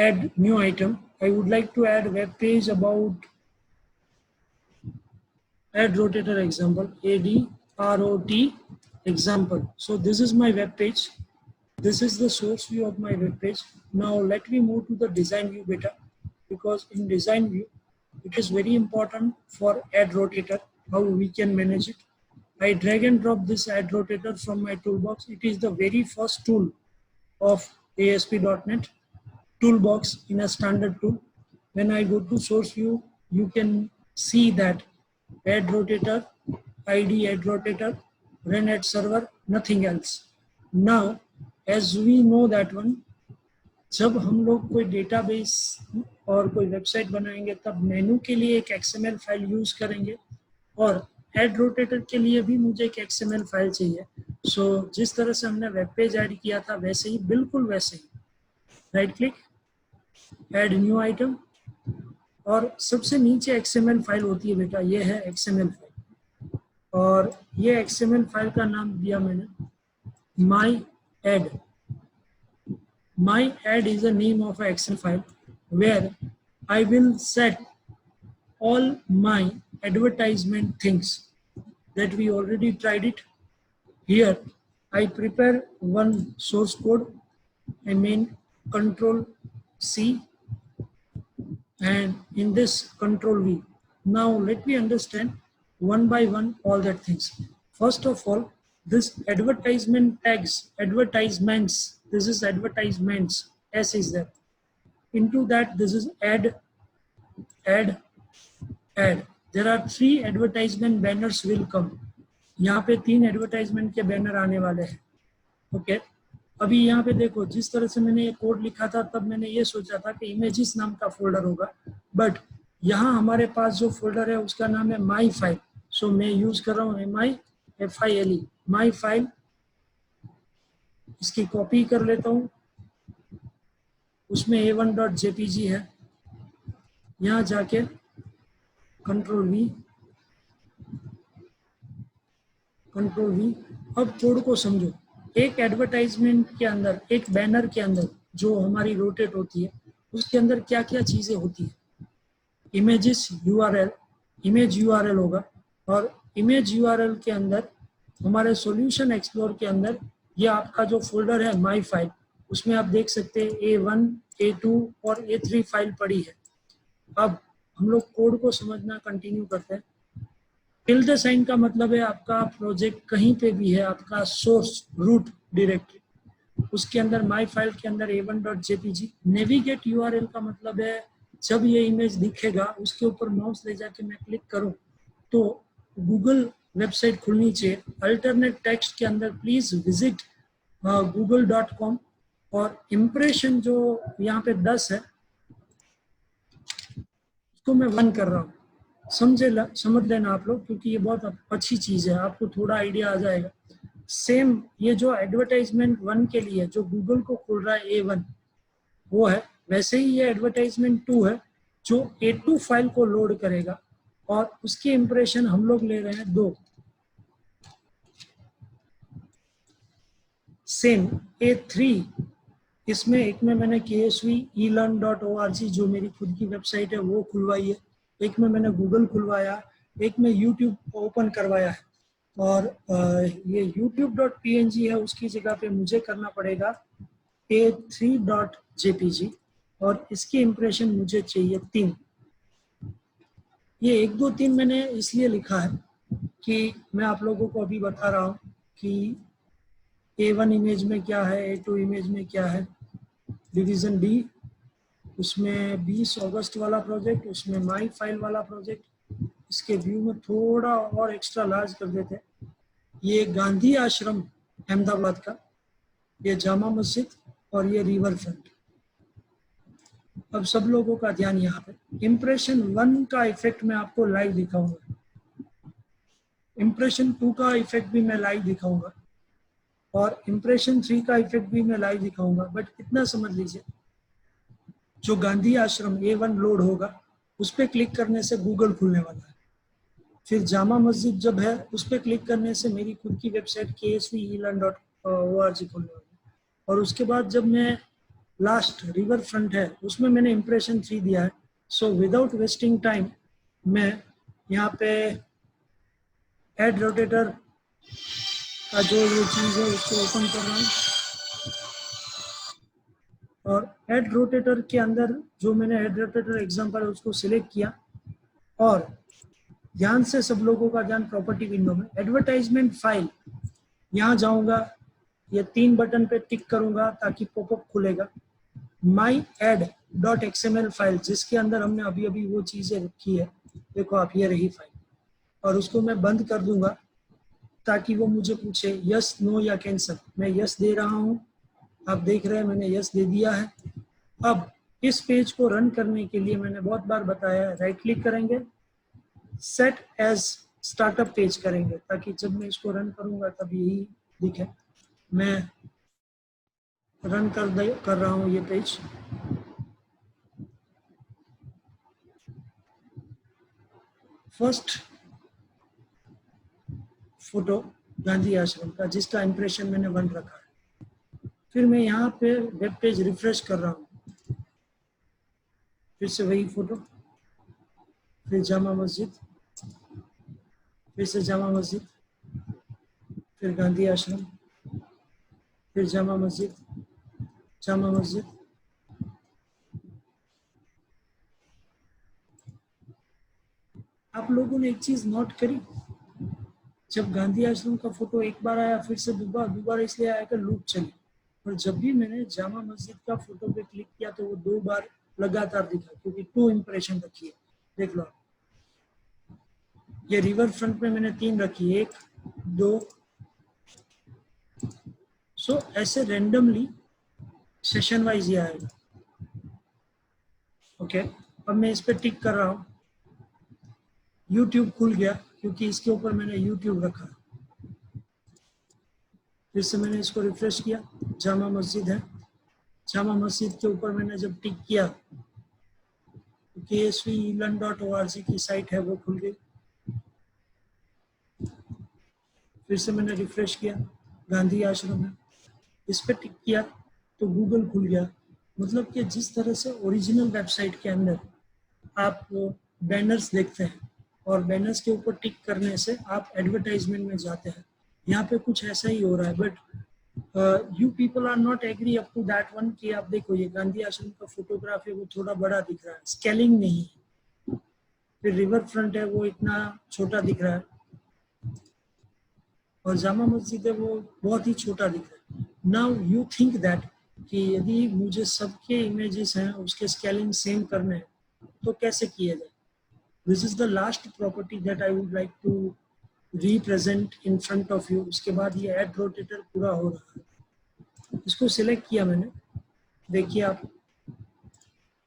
add new item. I would like to add web page about add rotator example, ADROT example. So this is my web page. This is the source view of my web page. Now let me move to the design view beta, because in design view, it is very important for add rotator, how we can manage it. I drag and drop this add rotator from my toolbox. It is the very first tool of ASP.NET toolbox in a standard tool. When I go to source view, you can see that add rotator, ID add rotator, run add server, nothing else. Now, as we know that one, जब हम लोग कोई database और कोई website बनाएंगे तब मेनू के लिए एक XML फाइल यूज करेंगे और एड रोटेटर के लिए भी मुझे एक XML फाइल चाहिए. सो जिस तरह से हमने वेब पेज ऐड किया था वैसे ही, बिल्कुल वैसे ही, right click, add new item, और सबसे नीचे XML फाइल होती है बेटा, ये है XML फाइल, और ये XML फाइल का नाम दिया मैंने माई add. My add is the name of an Excel file where I will set all my advertisement things that we already tried it. Here I prepare one source code, I mean Control C, and in this Control V. Now let me understand one by one all that things. First of all, this advertisement tags, advertisements, this is advertisements, S is there. Into that, this is add. There are 3 advertisement banners will come. यहाँ पे 3 advertisement के banner आने वाले हैं. Okay, अभी यहाँ पे देखो, जिस तरह से मैंने ये कोड लिखा था तब मैंने ये सोचा था कि इमेजेस नाम का फोल्डर होगा, बट यहाँ हमारे पास जो फोल्डर है उसका नाम है माई फाइल. सो मैं यूज कर रहा हूँ MIFILE, माई फाइल. इसकी कॉपी कर लेता हूँ, उसमें a1.jpg है. यहाँ जाके कंट्रोल V. अब कोड को समझो. एक एडवर्टाइजमेंट के अंदर, एक बैनर के अंदर जो हमारी रोटेट होती है, उसके अंदर क्या क्या चीजें होती है. इमेजेस URL, इमेज URL होगा, और इमेज URL के अंदर हमारे सॉल्यूशन एक्सप्लोर के अंदर ये आपका जो फोल्डर है माई फाइल, उसमें आप देख सकते हैं A1, A2 और A3 फाइल पड़ी है. अब हम लोग कोड को समझना कंटिन्यू करते हैं. टिल्ड साइन का मतलब है आपका प्रोजेक्ट कहीं पे भी है, आपका सोर्स रूट डायरेक्टरी, उसके अंदर माई फाइल के अंदर a1.jpg. नेविगेट URL का मतलब है जब ये इमेज दिखेगा उसके ऊपर माउस ले जाके मैं क्लिक करूं तो गूगल वेबसाइट खुलनी चाहिए. अल्टरनेट टेक्स्ट के अंदर प्लीज विजिट google.com, और इम्प्रेशन जो यहाँ पे 10 है उसको मैं 1 कर रहा हूँ. समझ लेना आप लोग, क्योंकि ये बहुत अच्छी चीज है, आपको थोड़ा आइडिया आ जाएगा. सेम ये जो एडवर्टाइजमेंट 1 के लिए जो गूगल को खुल रहा है A1 वो है, वैसे ही ये एडवर्टाइजमेंट 2 है जो A2 फाइल को लोड करेगा, और उसकी इम्प्रेशन हम लोग ले रहे हैं 2. सेम A3, इसमें एक में मैंने KSV elearn.org जो मेरी खुद की वेबसाइट है वो खुलवाई है, एक में मैंने गूगल खुलवाया, एक में YouTube ओपन करवाया है, और ये youtube.png है, उसकी जगह पे मुझे करना पड़ेगा a3.jpg, और इसकी इम्प्रेशन मुझे चाहिए 3. ये 1, 2, 3 मैंने इसलिए लिखा है कि मैं आप लोगों को अभी बता रहा हूँ कि A1 इमेज में क्या है, A2 इमेज में क्या है. डिवीजन D, उसमें 20 अगस्त वाला प्रोजेक्ट, उसमें माई फाइल वाला प्रोजेक्ट. इसके व्यू में थोड़ा और एक्स्ट्रा लार्ज कर देते हैं. ये गांधी आश्रम अहमदाबाद का, ये जामा मस्जिद, और ये रिवर फ्रंट. अब सब लोगों का ध्यान यहाँ पे. इम्प्रेशन 1 का इफेक्ट मैं आपको लाइव दिखाऊंगा, इम्प्रेशन 2 का इफेक्ट भी मैं लाइव दिखाऊंगा, और इम्प्रेशन 3 का इफेक्ट भी मैं लाइव दिखाऊंगा. बट इतना समझ लीजिए, जो गांधी आश्रम A1 लोड होगा उस पर क्लिक करने से गूगल खुलने वाला है. फिर जामा मस्जिद जब है उस पर क्लिक करने से मेरी खुद की वेबसाइट KSV elearn.org खुलने वाली है. और उसके बाद जब मैं लास्ट रिवर फ्रंट है उसमें मैंने इम्प्रेशन 3 दिया है. सो विदाउट वेस्टिंग टाइम मैं यहाँ पे हेड रोटेटर का जो ये चीज़ है उसको ओपन कर रहा हूँ और हेड रोटेटर के अंदर जो मैंने हेड रोटेटर एग्जांपल है उसको सिलेक्ट किया और ध्यान से सब लोगों का ध्यान प्रॉपर्टी विंडो में एडवर्टाइजमेंट फाइल यहाँ जाऊंगा, ये 3 बटन पे टिक करूंगा ताकि पॉपअप खुलेगा. माई एड डॉट एक्सएमएल फाइल जिसके अंदर हमने अभी अभी वो चीज़ें रखी है, देखो आप ये रही फाइल, और उसको मैं बंद कर दूंगा ताकि वो मुझे पूछे यस नो या कैंसिल. मैं यस दे रहा हूँ, आप देख रहे हैं मैंने यस दे दिया है. अब इस पेज को रन करने के लिए मैंने बहुत बार बताया है, राइट क्लिक करेंगे, सेट एज स्टार्टअप पेज करेंगे ताकि जब मैं इसको रन करूंगा तब यही दिखे. मैं रन कर रहा हूँ ये पेज. फर्स्ट फोटो गांधी आश्रम का जिसका इंप्रेशन मैंने 1 रखा है. फिर मैं यहाँ पे वेब पेज रिफ्रेश कर रहा हूँ, फिर से वही फोटो, फिर जामा मस्जिद, फिर से जामा मस्जिद, फिर गांधी आश्रम, फिर जामा मस्जिद, जामा मस्जिद. आप लोगों ने एक चीज नोट करी, जब गांधी आश्रम का फोटो एक बार आया फिर से दोबारा इसलिए आया कि लूप चली, और जब भी मैंने जामा मस्जिद का फोटो पे क्लिक किया तो वो 2 बार लगातार दिखा क्योंकि 2 इंप्रेशन रखी है. देख लो, ये रिवर फ्रंट में मैंने 3 रखी है, 1 2. सो ऐसे रेंडमली सेशन वाइज ये आएगा. ओके, अब मैं इस पर टिक कर रहा हूँ, यूट्यूब खुल गया क्योंकि इसके ऊपर मैंने यूट्यूब रखा. फिर से मैंने इसको रिफ्रेश किया, जामा मस्जिद है, जामा मस्जिद के ऊपर मैंने जब टिक किया तो KSVElearn.org की साइट है वो खुल गई. फिर से मैंने रिफ्रेश किया, गांधी आश्रम है, इस पर टिक किया तो गूगल खुल गया. मतलब कि जिस तरह से ओरिजिनल वेबसाइट के अंदर आप बैनर्स देखते हैं और बैनर्स के ऊपर टिक करने से आप एडवर्टाइजमेंट में जाते हैं, यहाँ पे कुछ ऐसा ही हो रहा है. But you people are not agree up to that one कि आप देखो ये गांधी आश्रम का फोटोग्राफ है वो थोड़ा बड़ा दिख रहा है, स्केलिंग नहीं है. फिर रिवर फ्रंट है वो इतना छोटा दिख रहा है और जामा मस्जिद है वो बहुत ही छोटा दिख रहा है. नाउ यू थिंक दैट कि यदि मुझे सबके इमेजेस हैं उसके स्केलिंग सेम करने हैं तो कैसे किया जाए. This is the last property that I would like to represent in front of you. उसके बाद ये एड रोटेटर पूरा हो रहा है, इसको सिलेक्ट किया मैंने, देखिए आप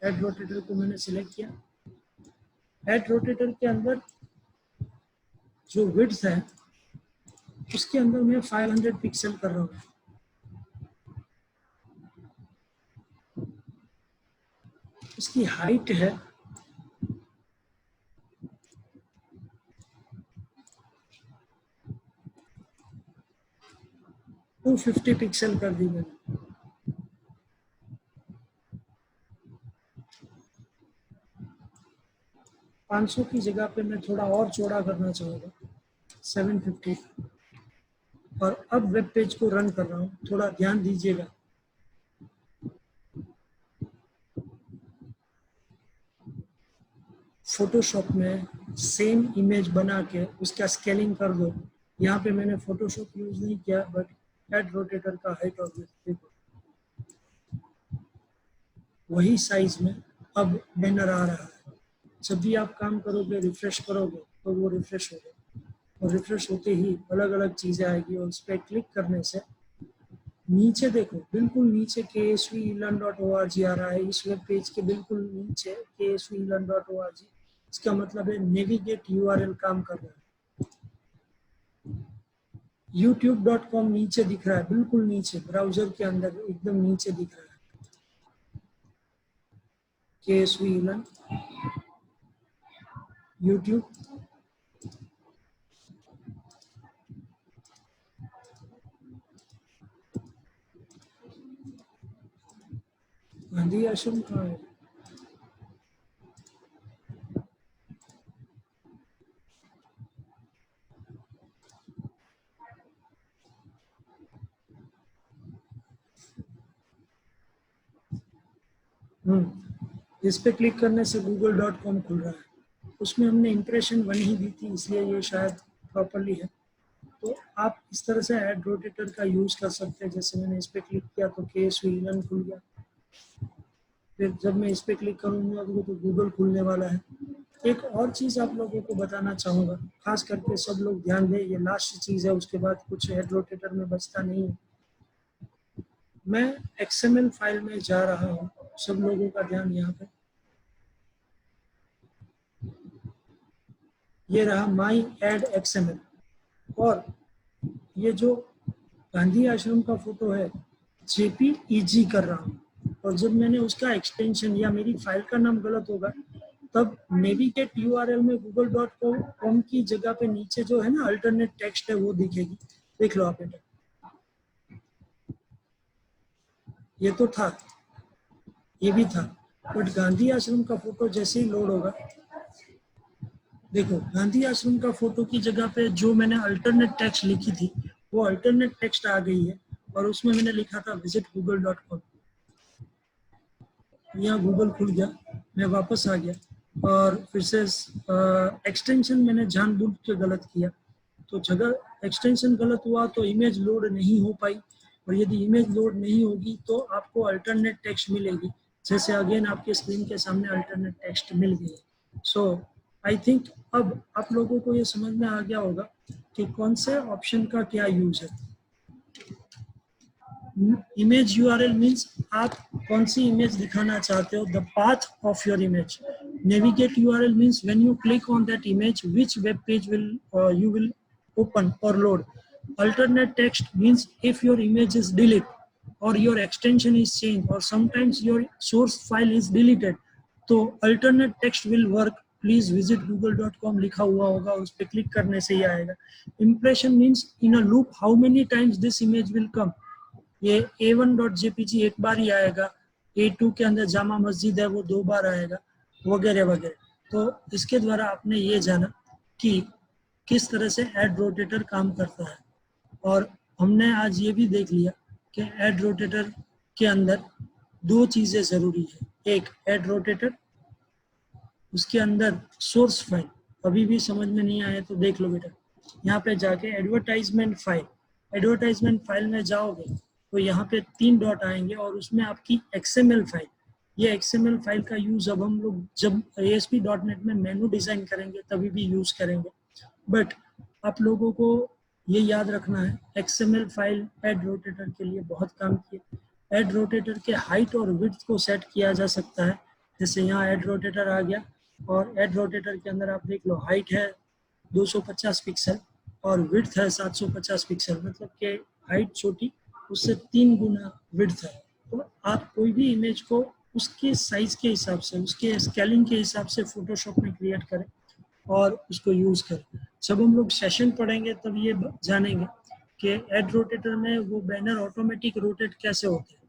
एड रोटेटर को मैंने सिलेक्ट किया. एड रोटेटर के अंदर जो विड्थ है उसके अंदर मैं 500 पिक्सल कर रहा हूँ. इसकी हाइट है 250 पिक्सल कर दी मैंने. 500 की जगह पे मैं थोड़ा और चौड़ा करना चाहूँगा, 750. और अब वेब पेज को रन कर रहा हूँ, थोड़ा ध्यान दीजिएगा. फोटोशॉप में सेम इमेज बना के उसका स्केलिंग कर दो. यहाँ पे मैंने फोटोशॉप यूज नहीं किया बट एड रोटेटर का हाइट और देखो वही साइज में अब बैनर आ रहा है. जब भी आप काम करोगे रिफ्रेश करोगे तो वो रिफ्रेश होगा और रिफ्रेश होते ही अलग अलग चीज़ें आएगी और उस पर क्लिक करने से नीचे देखो बिल्कुल नीचे KSVElearn.org आ रहा है. इस वेब पेज के बिल्कुल नीचे KSVElearn.org, इसका मतलब है नेविगेट URL काम कर रहा है. youtube.com नीचे दिख रहा है, बिल्कुल नीचे ब्राउजर के अंदर एकदम नीचे दिख रहा है KSVElearn YouTube. गांधी आश्रम कहाँ है? इस पे क्लिक करने से google.com खुल रहा है। उसमें हमने इम्प्रेशन 1 ही दी थी, इसलिए ये शायद प्रॉपरली है। तो आप इस तरह से एड रोटेटर का यूज़ कर सकते हैं। जैसे मैंने इस पे क्लिक किया तो KSV11 खुल गया। फिर जब मैं इस पे क्लिक करूँगा तो गूगल खुलने वाला है। एक और चीज़ आप लोगों को बताना चाहूँगा, खास करके सब लोग ध्यान दें, ये लास्ट चीज़ है, उसके बाद कुछ एड रोटेटर में बचता नहीं है। मैं XML फाइल में जा रहा हूँ, सब लोगों का ध्यान यहाँ पे। ये रहा माई एड XML, और ये जो गांधी आश्रम का फोटो है JPEG कर रहा हूँ। और जब मैंने उसका एक्सटेंशन या मेरी फाइल का नाम गलत होगा तब नेविगेट URL में google.com की जगह पे नीचे जो है ना अल्टरनेट टेक्स्ट है वो दिखेगी। देख लो आप बेटा, ये तो था, ये भी था, बट गांधी आश्रम का फोटो जैसे ही लोड होगा, देखो गांधी आश्रम का फोटो की जगह पे जो मैंने अल्टरनेट टेक्स्ट लिखी थी वो अल्टरनेट टेक्स्ट आ गई है, और उसमें मैंने लिखा था विजिट google.com। यहाँ गूगल खुल गया, मैं वापस आ गया और फिर से एक्सटेंशन मैंने जानबूझ के गलत किया, तो जगह एक्सटेंशन गलत हुआ तो इमेज लोड नहीं हो पाई, और यदि इमेज लोड नहीं होगी तो आपको अल्टरनेट टेक्स्ट मिलेगी। जैसे अगेन आपके स्क्रीन के सामने अल्टरनेट टेक्स्ट मिल गई है। सो आई थिंक अब आप लोगों को ये समझ में आ गया होगा कि कौन से ऑप्शन का क्या यूज है। इमेज URL मीन्स आप कौन सी इमेज दिखाना चाहते हो, the path of your image. Navigate URL means when you click on that image which web page will you will open or load. Alternate text means if your image is deleted or your extension is changed or sometimes your source file is deleted, तो alternate text will work. Please visit google.com लिखा हुआ होगा, उस पर click करने से ही आएगा। Impression means in a loop how many times this image will come. ये A1.jpg एक बार ही आएगा, A2 के अंदर जामा मस्जिद है वो 2 बार आएगा, वगैरह वगैरह। तो इसके द्वारा आपने ये जाना कि किस तरह से एड रोटेटर काम करता है। और हमने आज ये भी देख लिया कि एड रोटेटर के अंदर 2 चीज़ें ज़रूरी है, एक एड रोटेटर, उसके अंदर सोर्स फाइल। अभी भी समझ में नहीं आया तो देख लो बेटा, यहाँ पे जाके एडवर्टाइजमेंट फाइल में जाओगे तो यहाँ पे 3 डॉट आएंगे और उसमें आपकी XML फाइल। ये XML फाइल का यूज अब हम लोग जब ASP.NET में मेनू डिजाइन करेंगे तभी भी यूज करेंगे, बट आप लोगों को ये याद रखना है XML फाइल एड रोटेटर के लिए बहुत काम की है। एड रोटेटर के हाइट और विड्थ को सेट किया जा सकता है। जैसे यहाँ एड रोटेटर आ गया और एड रोटेटर के अंदर आप देख लो हाइट है 250 पिक्सल और विड्थ है 750 पिक्सल, मतलब कि हाइट छोटी उससे 3 गुना विड्थ है। तो आप कोई भी इमेज को उसके साइज के हिसाब से, उसके स्केलिंग के हिसाब से फोटोशॉप में क्रिएट करें और उसको यूज करें। जब हम लोग सेशन पढ़ेंगे तब ये जानेंगे कि एड रोटेटर में वो बैनर ऑटोमेटिक रोटेट कैसे होते हैं।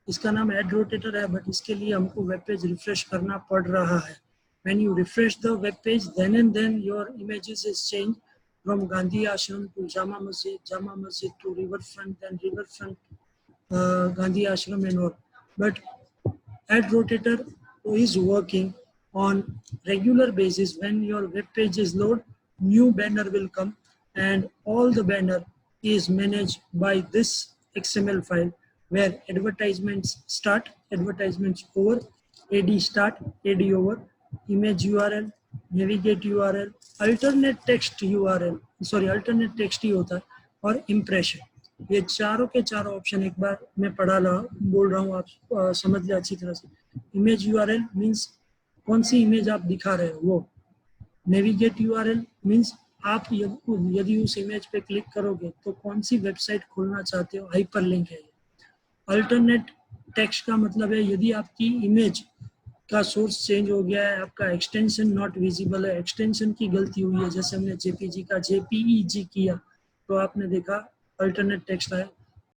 इसका नाम एड रोटेटर है, बट इसके लिए हमको वेब पेज रिफ्रेश करना पड़ रहा है। When you refresh the web page, then and then your images is changed from Gandhi Ashram to Jama Masjid to Riverfront, then Riverfront, Gandhi Ashram and all. But Ad Rotator is working on regular basis. When your web page is loaded, new banner will come, and all the banner is managed by this XML file where advertisements start, advertisements over, AD start, AD over, image URL, navigate URL, alternate text URL, alternate text ही होता है, और impression। ये चारों के चारों option एक बार मैं बोल रहा हूँ, आप समझ ले अच्छी तरह से। इमेज URL मीन्स कौन सी इमेज आप दिखा रहे हो वो। नेविगेट URL मीन्स आप यदि उस इमेज पे क्लिक करोगे तो कौन सी वेबसाइट खोलना चाहते हो, हाइपरलिंक है। अल्टरनेट टेक्स्ट का मतलब है यदि आपकी इमेज का सोर्स चेंज हो गया है, आपका एक्सटेंशन नॉट विजिबल है, एक्सटेंशन की गलती हुई है, जैसे हमने JPG का JPEG किया तो आपने देखा अल्टरनेट टेक्स्ट आया।